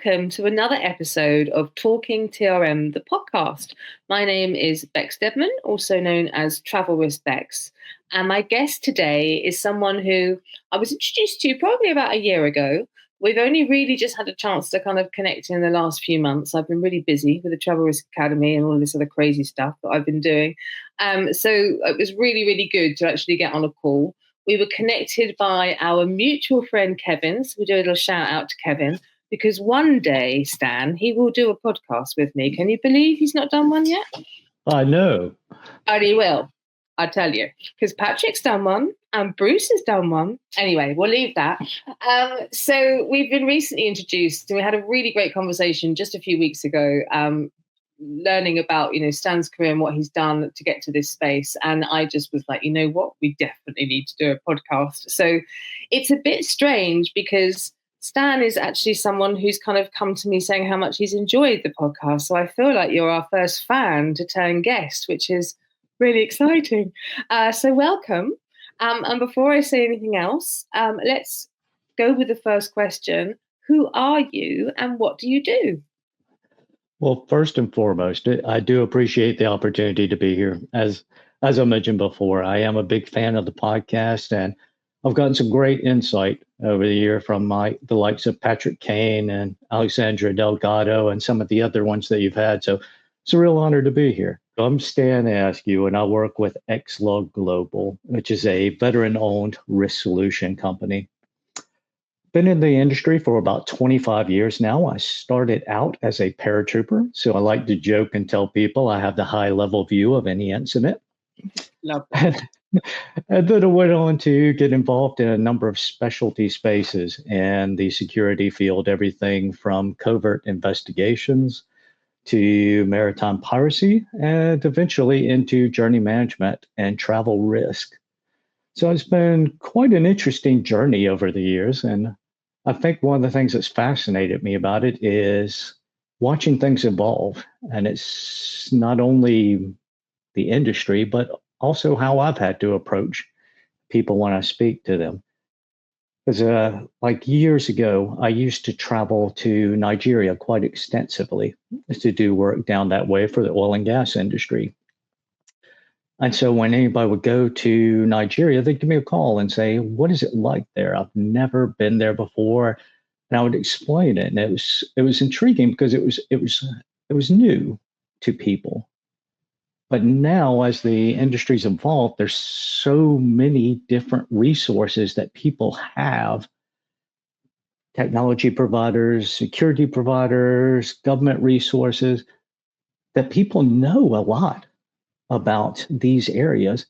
welcome to another episode of Talk'n TRM, the podcast. My name is Bex Deadman, also known as Travel Risk Bex. And my guest today is someone who I was introduced to probably about a year ago. We've only really just had a chance to kind of connect in the last few months. I've been really busy with the Travel Risk Academy and all this other crazy stuff that I've been doing. So it was really, really good to actually get on a call. We were connected by our mutual friend, Kevin. So we do a little shout out to Kevin, because one day, Stan, he will do a podcast with me. Can you believe he's not done one yet? I know. And he will, I tell you, because Patrick's done one and Bruce has done one. Anyway, we'll leave that. So we've been recently introduced, and we had a really great conversation just a few weeks ago, learning about, Stan's career and what he's done to get to this space. And I just was like, you know what, we definitely need to do a podcast. So it's a bit strange because Stan is actually someone who's kind of come to me saying how much he's enjoyed the podcast. So I feel like you're our first fan to turn guest, which is really exciting. So welcome. And before I say anything else, let's go with the first question. Who are you and what do you do? Well, first and foremost, I do appreciate the opportunity to be here. As I mentioned before, I am a big fan of the podcast, and I've gotten some great insight over the year from the likes of Patrick Kane and Alexandra Delgado and some of the other ones that you've had. So it's a real honor to be here. I'm Stan Ayscue, and I work with Exlog Global, which is a veteran-owned risk solution company. Been in the industry for about 25 years now. I started out as a paratrooper, so I like to joke and tell people I have the high-level view of any incident. Love that. And then I went on to get involved in a number of specialty spaces in the security field, everything from covert investigations to maritime piracy, and eventually into journey management and travel risk. So it's been quite an interesting journey over the years. And I think one of the things that's fascinated me about it is watching things evolve. And it's not only the industry, but also how I've had to approach people when I speak to them. Because like years ago, I used to travel to Nigeria quite extensively to do work down that way for the oil and gas industry. And so when anybody would go to Nigeria, they'd give me a call and say, what is it like there? I've never been there before. And I would explain it. And it was intriguing because it was new to people. But now as the industry's evolved, there's so many different resources that people have. Technology providers, security providers, government resources, that people know a lot about these areas.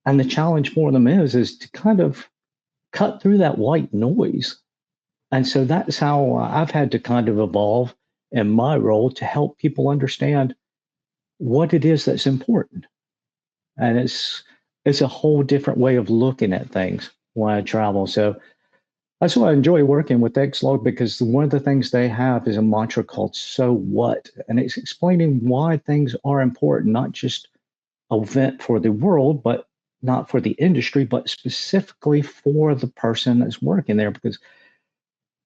And the challenge for them is to kind of cut through that white noise. And so that's how I've had to kind of evolve in my role to help people understand what it is that's important. And it's a whole different way of looking at things when I travel. So that's why I enjoy working with Exlog, because one of the things they have is a mantra called "So What?" And it's explaining why things are important, not just an event for the world, but not for the industry, but specifically for the person that's working there. Because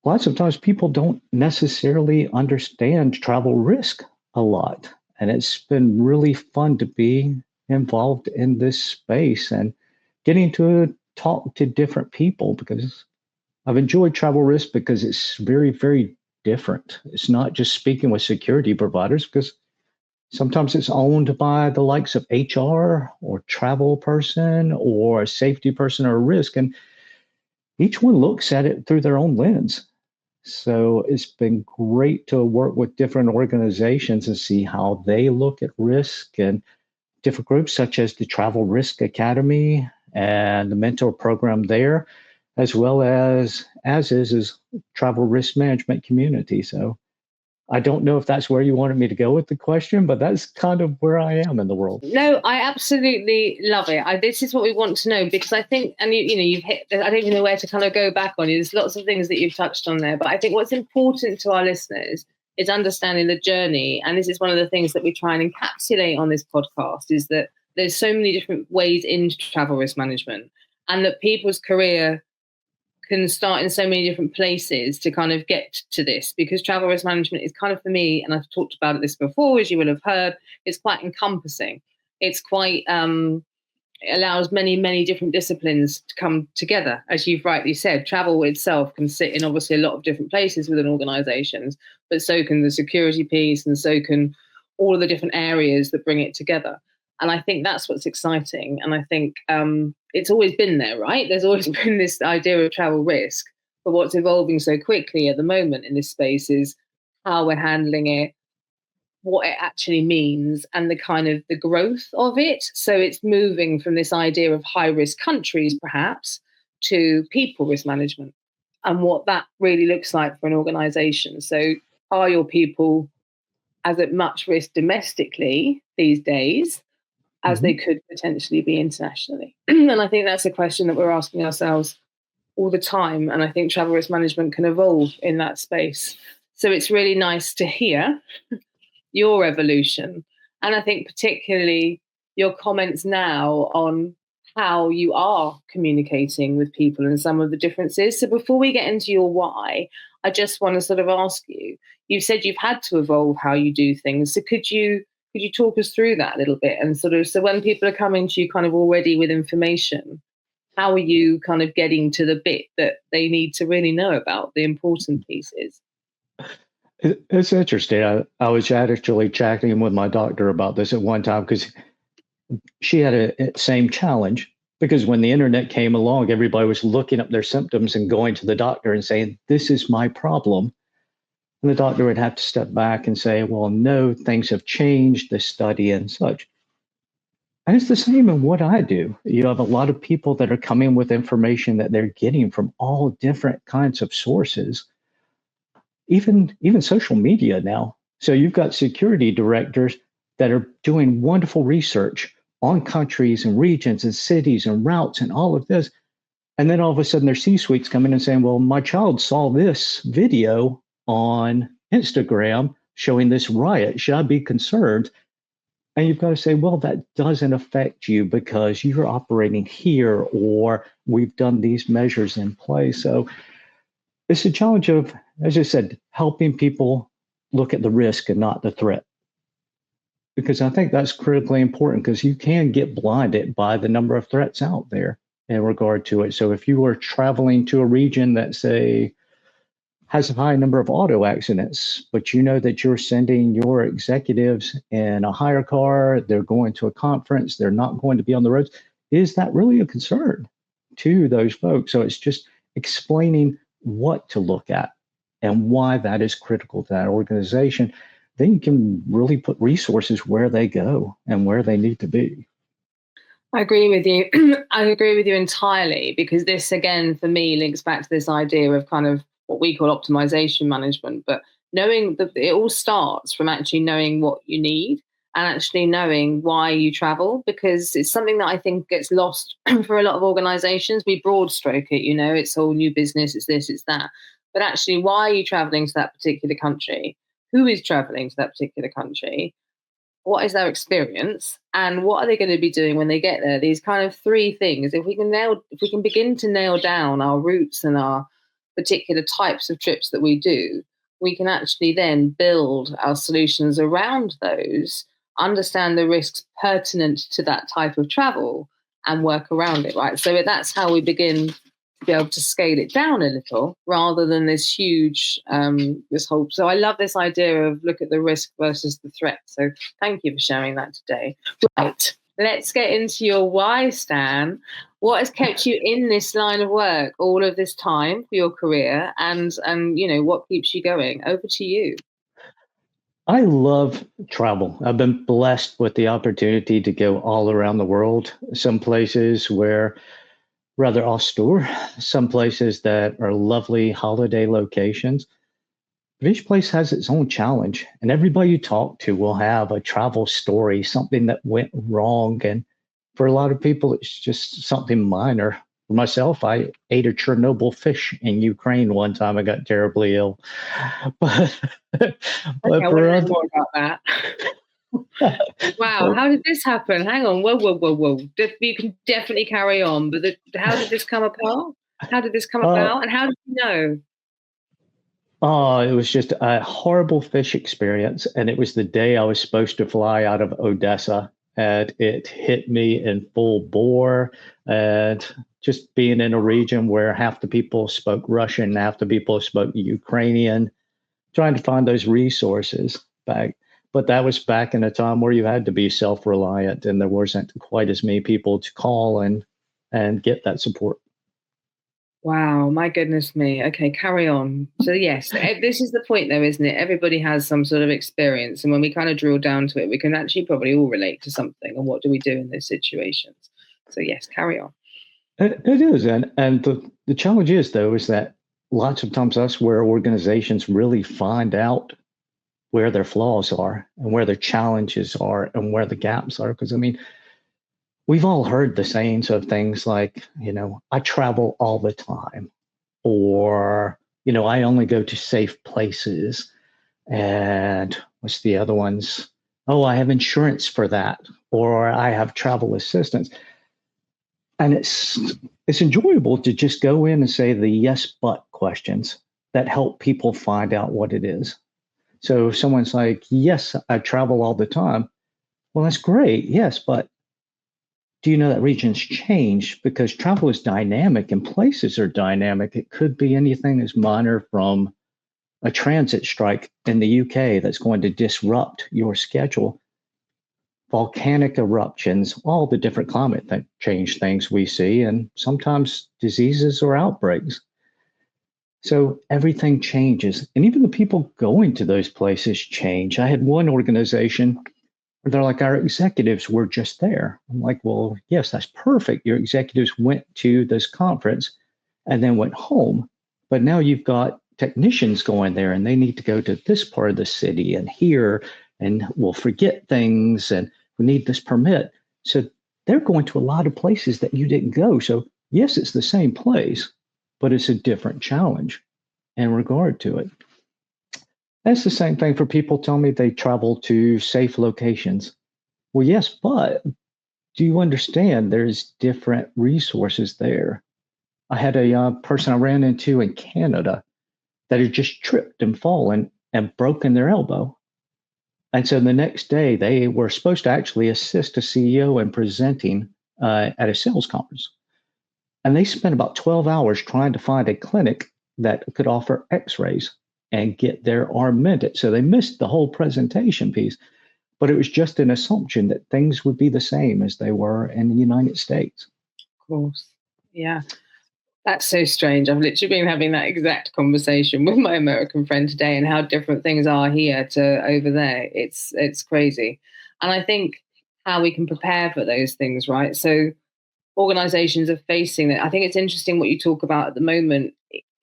lots of times people don't necessarily understand travel risk a lot. And it's been really fun to be involved in this space and getting to talk to different people, because I've enjoyed travel risk because it's very, very different. It's not just speaking with security providers, because sometimes it's owned by the likes of HR or travel person or a safety person or risk. And each one looks at it through their own lens. So it's been great to work with different organizations and see how they look at risk, and different groups such as the Travel Risk Academy and the mentor program there, as well as is travel risk management community. So I don't know if that's where you wanted me to go with the question, but that's kind of where I am in the world. No, I absolutely love it. This is what we want to know, because I think, and you've hit, I don't even know where to kind of go back on. There's lots of things that you've touched on there, but I think what's important to our listeners is understanding the journey. And this is one of the things that we try and encapsulate on this podcast, is that there's so many different ways into travel risk management, and that people's career can start in so many different places to kind of get to this, because travel risk management is kind of, for me, and I've talked about this before, as you will have heard, it's quite encompassing. It's quite, it allows many, many different disciplines to come together. As you've rightly said, travel itself can sit in obviously a lot of different places within organizations, but so can the security piece, and so can all of the different areas that bring it together. And I think that's what's exciting. And I think it's always been there, right? There's always been this idea of travel risk. But what's evolving so quickly at the moment in this space is how we're handling it, what it actually means, and the kind of the growth of it. So it's moving from this idea of high risk countries, perhaps, to people risk management and what that really looks like for an organization. So are your people as at much risk domestically these days as they could potentially be internationally? And I think that's a question that we're asking ourselves all the time. And I think travel risk management can evolve in that space. So it's really nice to hear your evolution. And I think particularly your comments now on how you are communicating with people and some of the differences. So before we get into your why, I just want to sort of ask you, you've said you've had to evolve how you do things. So could you talk us through that a little bit, and sort of, so when people are coming to you kind of already with information, how are you kind of getting to the bit that they need to really know about, the important pieces? It's interesting. I was actually chatting with my doctor about this at one time, because she had a same challenge. Because when the internet came along, everybody was looking up their symptoms and going to the doctor and saying, "This is my problem." And the doctor would have to step back and say, "Well, no, things have changed, the study and such." And it's the same in what I do. You have a lot of people that are coming with information that they're getting from all different kinds of sources, even social media now. So you've got security directors that are doing wonderful research on countries and regions and cities and routes and all of this. And then all of a sudden their C-suites come in and saying, "Well, my child saw this video on Instagram showing this riot. Should I be concerned?" And you've got to say, well, that doesn't affect you because you're operating here, or we've done these measures in place. So it's a challenge of, as I said, helping people look at the risk and not the threat. Because I think that's critically important, because you can get blinded by the number of threats out there in regard to it. So if you are traveling to a region that, say, has a high number of auto accidents, but you know that you're sending your executives in a hire car, they're going to a conference, they're not going to be on the roads, is that really a concern to those folks? So it's just explaining what to look at and why that is critical to that organization. Then you can really put resources where they go and where they need to be. I agree with you. I agree with you entirely, because this, again, for me, links back to this idea of kind of what we call optimization management. But knowing that it all starts from actually knowing what you need and actually knowing why you travel, because it's something that I think gets lost for a lot of organizations. We broad stroke it, it's all new business, it's this, it's that. But actually, why are you traveling to that particular country? Who is traveling to that particular country? What is their experience, and what are they going to be doing when they get there? These kind of three things. If we can begin to nail down our routes and our particular types of trips that we do, we can actually then build our solutions around those, understand the risks pertinent to that type of travel, and work around it, right? So that's how we begin to be able to scale it down a little, rather than this huge, this whole. So I love this idea of look at the risk versus the threat. So thank you for sharing that today. Right, let's get into your why, Stan. What has kept you in this line of work all of this time for your career, and what keeps you going? Over to you. I love travel. I've been blessed with the opportunity to go all around the world. Some places where rather austere, some places that are lovely holiday locations. But each place has its own challenge, and everybody you talk to will have a travel story, something that went wrong. And for a lot of people, it's just something minor. For myself, I ate a Chernobyl fish in Ukraine one time. I got terribly ill. But, okay, I want to know more about that. Wow, how did this happen? Hang on, whoa. You can definitely carry on, but how did this come apart? How did this come about, and how did you know? Oh, it was just a horrible fish experience. And it was the day I was supposed to fly out of Odessa. And it hit me in full bore. And just being in a region where half the people spoke Russian, half the people spoke Ukrainian, trying to find those resources back. But that was back in a time where you had to be self-reliant and there wasn't quite as many people to call and get that support. Wow, my goodness me. Okay, carry on. So yes, this is the point though, isn't it? Everybody has some sort of experience, and when we kind of drill down to it, we can actually probably all relate to something. And what do we do in those situations? So yes, carry on. It is, and the challenge is though is that lots of times that's where organizations really find out where their flaws are and where their challenges are and where the gaps are. Because I mean, we've all heard the sayings of things like, I travel all the time, or, I only go to safe places. And what's the other ones? Oh, I have insurance for that, or I have travel assistance. And it's enjoyable to just go in and say the yes, but questions that help people find out what it is. So if someone's like, yes, I travel all the time. Well, that's great. Yes, but do you know that regions change because travel is dynamic and places are dynamic? It could be anything as minor from a transit strike in the UK that's going to disrupt your schedule, volcanic eruptions, all the different climate change things we see, and sometimes diseases or outbreaks. So everything changes. And even the people going to those places change. I had one organization where they're like, our executives were just there. I'm like, well, yes, that's perfect. Your executives went to this conference and then went home. But now you've got technicians going there and they need to go to this part of the city and here, and we'll forget things and we need this permit. So they're going to a lot of places that you didn't go. So yes, it's the same place, but it's a different challenge in regard to it. That's the same thing for people telling me they travel to safe locations. Well, yes, but do you understand there's different resources there? I had a person I ran into in Canada that had just tripped and fallen and broken their elbow. And so the next day, they were supposed to actually assist a CEO in presenting at a sales conference. And they spent about 12 hours trying to find a clinic that could offer x-rays and get their arm mended. So they missed the whole presentation piece, but it was just an assumption that things would be the same as they were in the United States. Of course. Yeah. That's so strange. I've literally been having that exact conversation with my American friend today, and how different things are here to over there. It's crazy. And I think how we can prepare for those things, right? So organizations are facing it. I think it's interesting what you talk about at the moment,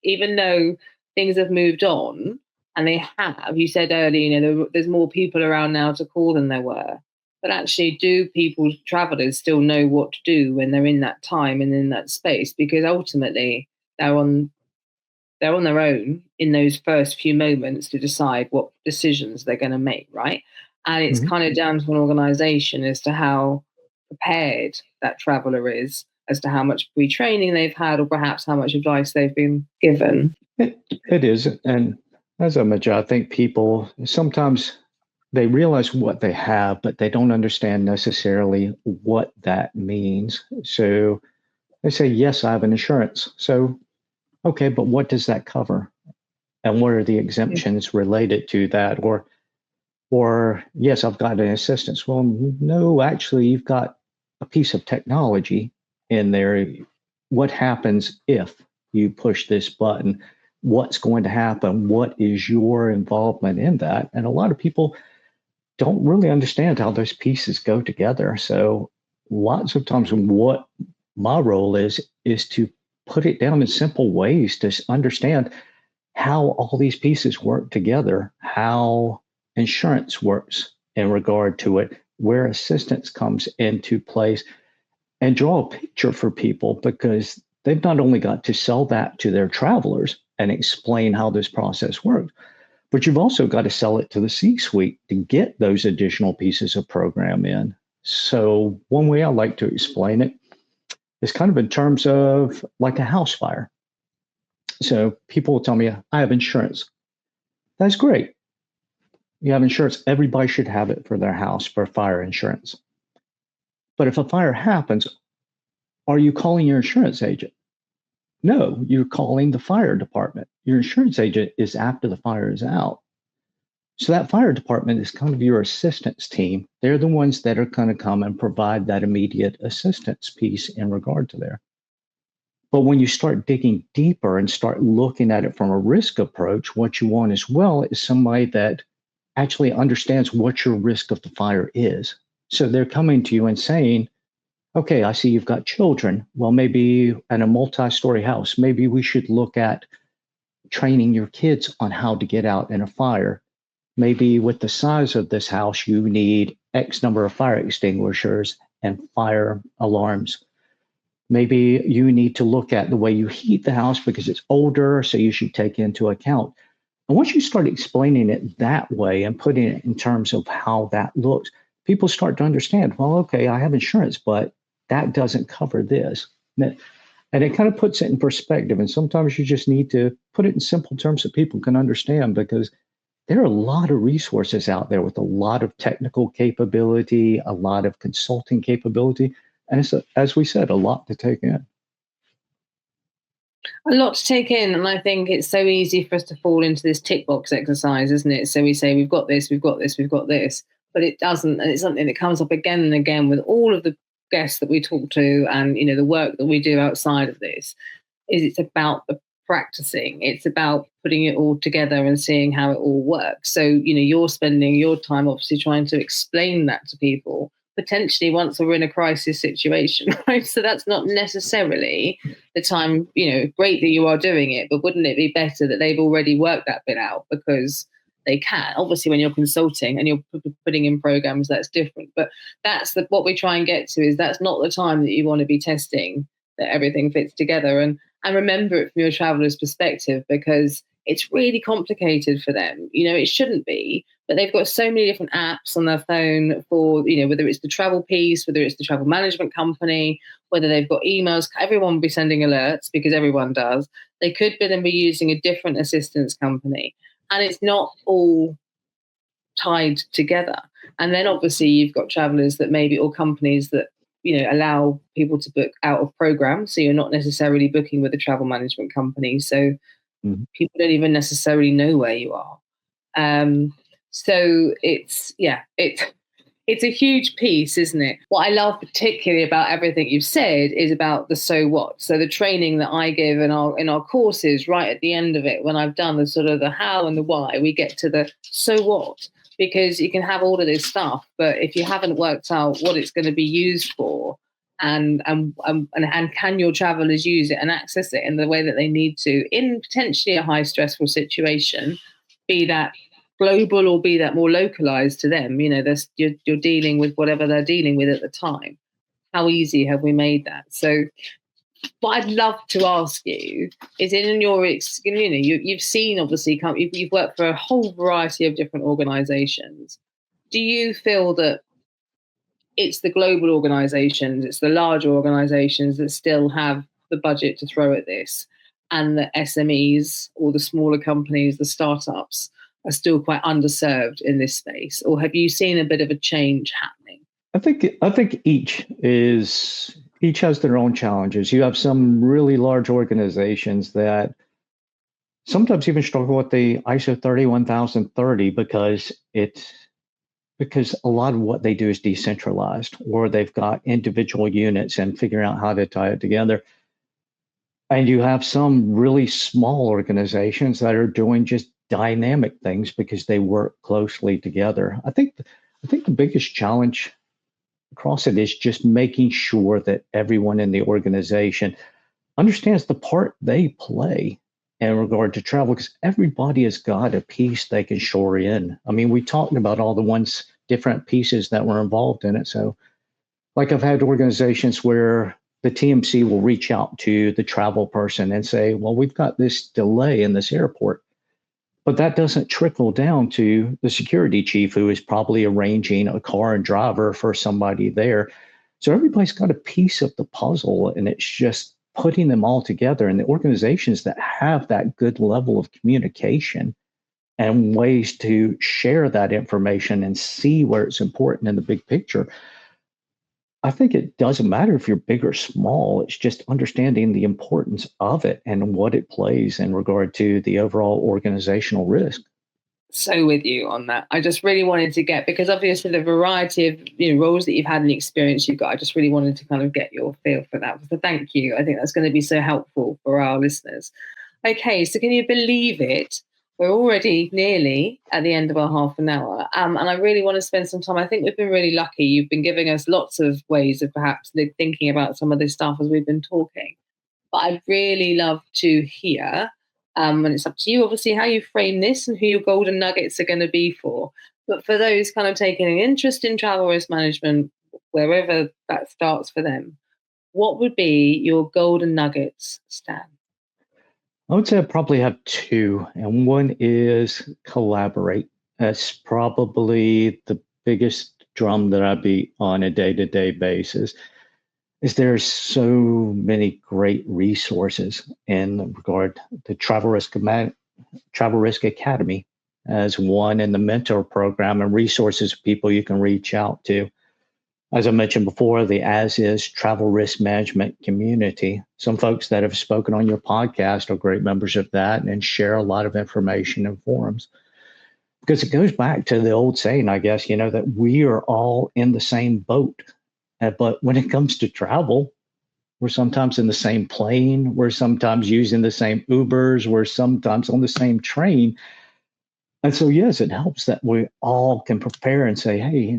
even though things have moved on, and they have. You said earlier, there's more people around now to call than there were. But actually, do people, travelers, still know what to do when they're in that time and in that space? Because ultimately, they're on their own in those first few moments to decide what decisions they're going to make, right? And it's kind of down to an organization as to how prepared that traveler is, as to how much pre-training they've had, or perhaps how much advice they've been given. It is. And as I mentioned, I think people sometimes they realize what they have, but they don't understand necessarily what that means. So they say, yes, I have an insurance. So, okay, but what does that cover? And what are the exemptions related to that? Or yes, I've got an assistance. Well, no, actually, you've got a piece of technology in there. What happens if you push this button? What's going to happen? What is your involvement in that? And a lot of people don't really understand how those pieces go together. So lots of times what my role is to put it down in simple ways to understand how all these pieces work together, how insurance works in regard to it, where assistance comes into place, and draw a picture for people, because they've not only got to sell that to their travelers and explain how this process works, but you've also got to sell it to the C-suite to get those additional pieces of program in. So one way I like to explain it is kind of in terms of like a house fire. So people will tell me, I have insurance. That's great. You have insurance. Everybody should have it for their house for fire insurance. But if a fire happens, are you calling your insurance agent? No, you're calling the fire department. Your insurance agent is after the fire is out. So that fire department is kind of your assistance team. They're the ones that are going to come and provide that immediate assistance piece in regard to there. But when you start digging deeper and start looking at it from a risk approach, what you want as well is somebody that actually understands what your risk of the fire is. So they're coming to you and saying, okay, I see you've got children. Well, maybe in a multi-story house, maybe we should look at training your kids on how to get out in a fire. Maybe with the size of this house, you need X number of fire extinguishers and fire alarms. Maybe you need to look at the way you heat the house because it's older, so you should take into account. And once you start explaining it that way and putting it in terms of how that looks, people start to understand, well, okay, I have insurance, but that doesn't cover this. And it kind of puts it in perspective. And sometimes you just need to put it in simple terms that people can understand, because there are a lot of resources out there with a lot of technical capability, a lot of consulting capability. And it's, as we said, a lot to take in. A lot to take in, and I think it's so easy for us to fall into this tick box exercise, isn't it? So we say we've got this, we've got this, we've got this, but it doesn't, and it's something that comes up again and again with all of the guests that we talk to, and the work that we do outside of this. Is it's about the practicing. It's about putting it all together and seeing how it all works. So you're spending your time obviously trying to explain that to people, potentially once we're in a crisis situation, right? So that's not necessarily the time, great that you are doing it, but wouldn't it be better that they've already worked that bit out? Because they can. Obviously, when you're consulting and you're putting in programs, that's different. But that's what we try and get to, is that's not the time that you want to be testing that everything fits together. And remember it from your traveler's perspective, because it's really complicated for them. It shouldn't be, but they've got so many different apps on their phone for, whether it's the travel piece, whether it's the travel management company, whether they've got emails. Everyone will be sending alerts because everyone does. They could then be using a different assistance company, and it's not all tied together. And then obviously you've got travelers that maybe, or companies that allow people to book out of program. So you're not necessarily booking with a travel management company. So people don't even necessarily know where you are. So it's a huge piece, isn't it? What I love particularly about everything you've said is about the so what. So the training that I give in our courses, right at the end of it, when I've done the sort of the how and the why, we get to the so what. Because you can have all of this stuff, but if you haven't worked out what it's going to be used for, and can your travelers use it and access it in the way that they need to in potentially a high stressful situation, be that global or be that more localized to them, you're dealing with whatever they're dealing with at the time. How easy have we made that? So what I'd love to ask you is, in your you've seen, obviously, you've worked for a whole variety of different organizations. Do you feel that it's the global organizations, it's the larger organizations that still have the budget to throw at this, and the SMEs or the smaller companies, the startups, are still quite underserved in this space? Or have you seen a bit of a change happening? I think each has their own challenges. You have some really large organizations that sometimes even struggle with the ISO 31030 because a lot of what they do is decentralized, or they've got individual units and figuring out how to tie it together. And you have some really small organizations that are doing just dynamic things because they work closely together. I think the biggest challenge across it is just making sure that everyone in the organization understands the part they play in regard to travel, because everybody has got a piece they can shore in. I mean, we talked about all the different pieces that were involved in it. So like I've had organizations where the TMC will reach out to the travel person and say, well, we've got this delay in this airport. But that doesn't trickle down to the security chief, who is probably arranging a car and driver for somebody there. So everybody's got a piece of the puzzle, and it's just putting them all together. And the organizations that have that good level of communication and ways to share that information and see where it's important in the big picture, I think it doesn't matter if you're big or small. It's just understanding the importance of it and what it plays in regard to the overall organizational risk. So with you on that. I just really wanted to get, because obviously the variety of roles that you've had and experience you've got, I just really wanted to kind of get your feel for that. So thank you. I think that's going to be so helpful for our listeners. Okay, so can you believe it? We're already nearly at the end of our half an hour. And I really want to spend some time. I think we've been really lucky. You've been giving us lots of ways of perhaps thinking about some of this stuff as we've been talking. But I'd really love to hear, and it's up to you, obviously, how you frame this and who your golden nuggets are going to be for. But for those kind of taking an interest in travel risk management, wherever that starts for them, what would be your golden nuggets, Stan? I would say I probably have two, and one is collaborate. That's probably the biggest drum that I beat on a day-to-day basis. Is there's so many great resources in regard to Travel Risk Academy as one, in the mentor program, and resources people you can reach out to. As I mentioned before, the As Is Travel Risk Management community. Some folks that have spoken on your podcast are great members of that and share a lot of information and forums. Because it goes back to the old saying, I guess, that we are all in the same boat. But when it comes to travel, we're sometimes in the same plane, we're sometimes using the same Ubers, we're sometimes on the same train. And so, yes, it helps that we all can prepare and say, hey,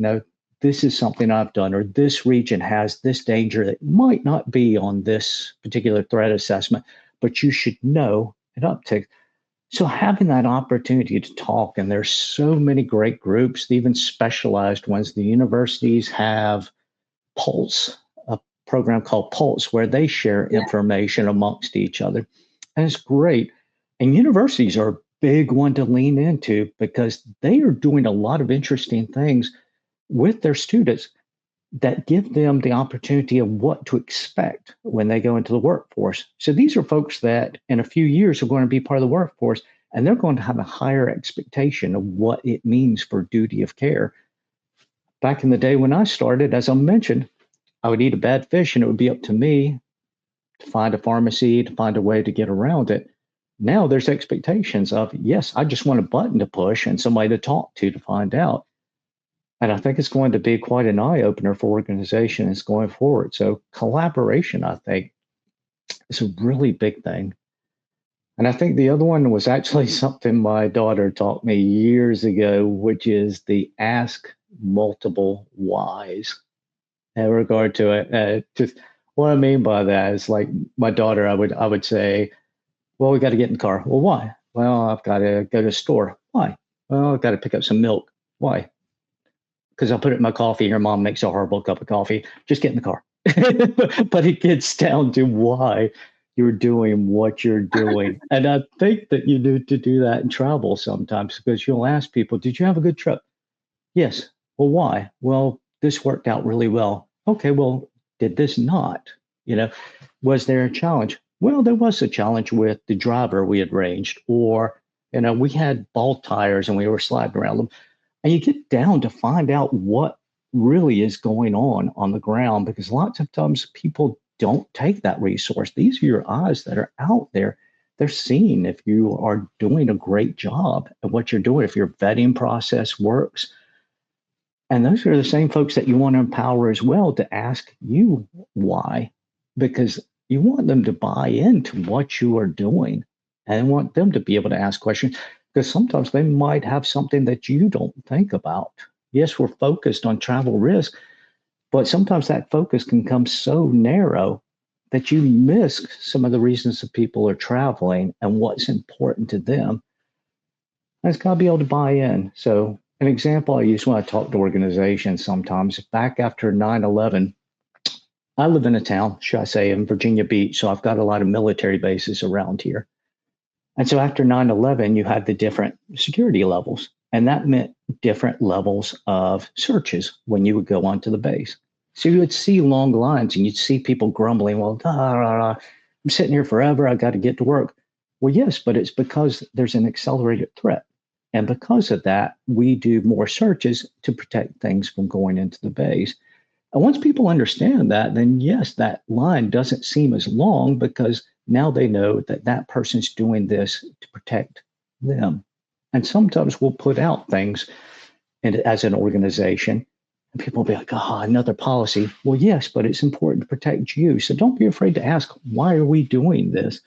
this is something I've done, or this region has this danger that might not be on this particular threat assessment, but you should know an uptick. So having that opportunity to talk, and there's so many great groups, even specialized ones. The universities have Pulse, a program called Pulse, where they share information amongst each other. And it's great. And universities are a big one to lean into because they are doing a lot of interesting things with their students that give them the opportunity of what to expect when they go into the workforce. So these are folks that in a few years are going to be part of the workforce, and they're going to have a higher expectation of what it means for duty of care. Back in the day when I started, as I mentioned, I would eat a bad fish and it would be up to me to find a pharmacy, to find a way to get around it. Now there's expectations of, yes, I just want a button to push and somebody to talk to find out. And I think it's going to be quite an eye opener for organizations going forward. So collaboration, I think, is a really big thing. And I think the other one was actually something my daughter taught me years ago, which is the ask multiple whys in regard to it. Just what I mean by that is, like, my daughter, I would say, well, we got to get in the car. Well, why? Well, I've got to go to the store. Why? Well, I've got to pick up some milk. Why? Because I'll put it in my coffee. Your mom makes a horrible cup of coffee. Just get in the car. But it gets down to why you're doing what you're doing. And I think that you need to do that in travel sometimes, because you'll ask people, did you have a good trip? Yes. Well, why? Well, this worked out really well. Okay, well, did this not? Was there a challenge? Well, there was a challenge with the driver we had arranged, or, we had ball tires and we were sliding around them. And you get down to find out what really is going on the ground, because lots of times people don't take that resource. These are your eyes that are out there. They're seeing if you are doing a great job at what you're doing, if your vetting process works. And those are the same folks that you want to empower as well to ask you why, because you want them to buy into what you are doing and want them to be able to ask questions, because sometimes they might have something that you don't think about. Yes, we're focused on travel risk, but sometimes that focus can come so narrow that you miss some of the reasons that people are traveling and what's important to them. And it's got to be able to buy in. So an example I use when I talk to organizations sometimes, back after 9/11, I live in a town, should I say, in Virginia Beach. So I've got a lot of military bases around here. And so after 9/11, you had the different security levels. And that meant different levels of searches when you would go onto the base. So you would see long lines and you'd see people grumbling, well, I'm sitting here forever. I got to get to work. Well, yes, but it's because there's an accelerated threat. And because of that, we do more searches to protect things from going into the base. And once people understand that, then yes, that line doesn't seem as long because now they know that that person's doing this to protect them. And sometimes we'll put out things as an organization, and people will be like, oh, another policy. Well, yes, but it's important to protect you. So don't be afraid to ask, why are we doing this?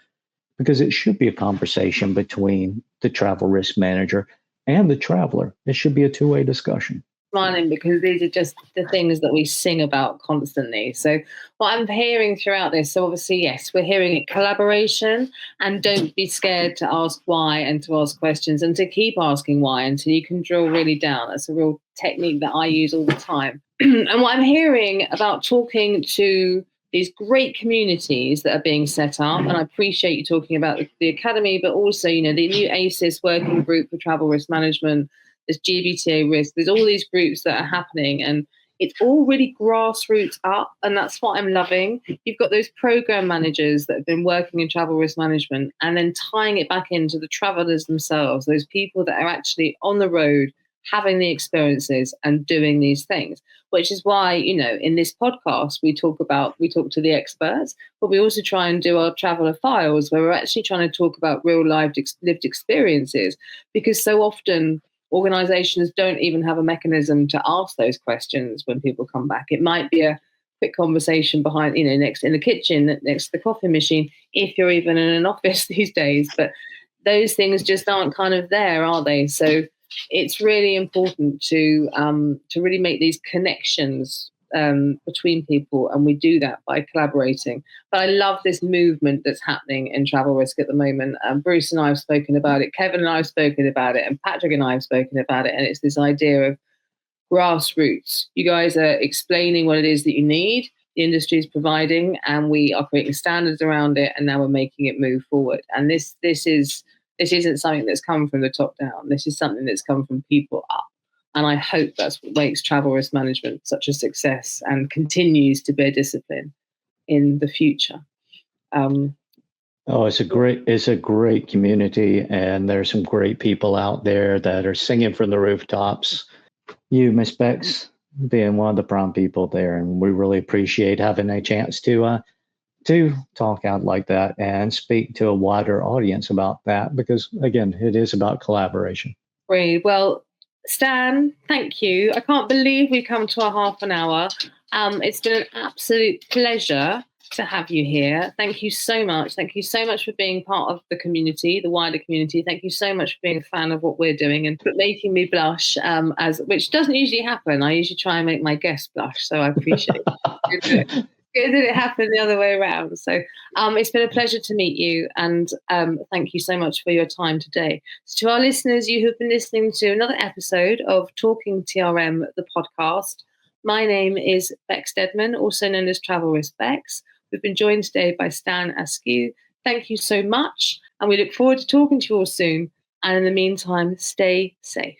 Because it should be a conversation between the travel risk manager and the traveler. It should be a two-way discussion. Smiling because these are just the things that we sing about constantly. So what I'm hearing throughout this, so obviously, yes, we're hearing it, collaboration, and don't be scared to ask why and to ask questions and to keep asking why until you can drill really down. That's a real technique that I use all the time. And what I'm hearing about talking to these great communities that are being set up, and I appreciate you talking about the academy, but also, the new ACES working group for travel risk management, there's GBTA risk, there's all these groups that are happening, and it's all really grassroots up, and that's what I'm loving. You've got those program managers that have been working in travel risk management and then tying it back into the travelers themselves, those people that are actually on the road having the experiences and doing these things, which is why, in this podcast, we talk to the experts, but we also try and do our traveler files where we're actually trying to talk about real lived experiences, because so often organizations don't even have a mechanism to ask those questions when people come back. It might be a quick conversation behind, next in the kitchen, next to the coffee machine, if you're even in an office these days, but those things just aren't kind of there, are they? So it's really important to really make these connections between people, and we do that by collaborating. But I love this movement that's happening in travel risk at the moment. Bruce and I have spoken about it, Kevin and I have spoken about it, and Patrick and I have spoken about it, and it's this idea of grassroots. You guys are explaining what it is that you need, the industry is providing, and we are creating standards around it, and now we're making it move forward. And this isn't something that's come from the top down. This is something that's come from people up. And I hope that's what makes travel risk management such a success and continues to be a discipline in the future. It's a great community, and there's some great people out there that are singing from the rooftops. You, Miss Bex, being one of the prime people there, and we really appreciate having a chance to talk out like that and speak to a wider audience about that, because again, it is about collaboration. Great. Well, Stan, thank you. I can't believe we've come to our half an hour. It's been an absolute pleasure to have you here. Thank you so much. Thank you so much for being part of the community, the wider community. Thank you so much for being a fan of what we're doing and making me blush, which doesn't usually happen. I usually try and make my guests blush, so I appreciate it. Good that it happened the other way around. So it's been a pleasure to meet you, and thank you so much for your time today. So to our listeners, you have been listening to another episode of Talk'n TRM, the podcast. My name is Bex Deadman, also known as Travel Risk Bex. We've been joined today by Stan Ayscue. Thank you so much, and we look forward to talking to you all soon. And in the meantime, stay safe.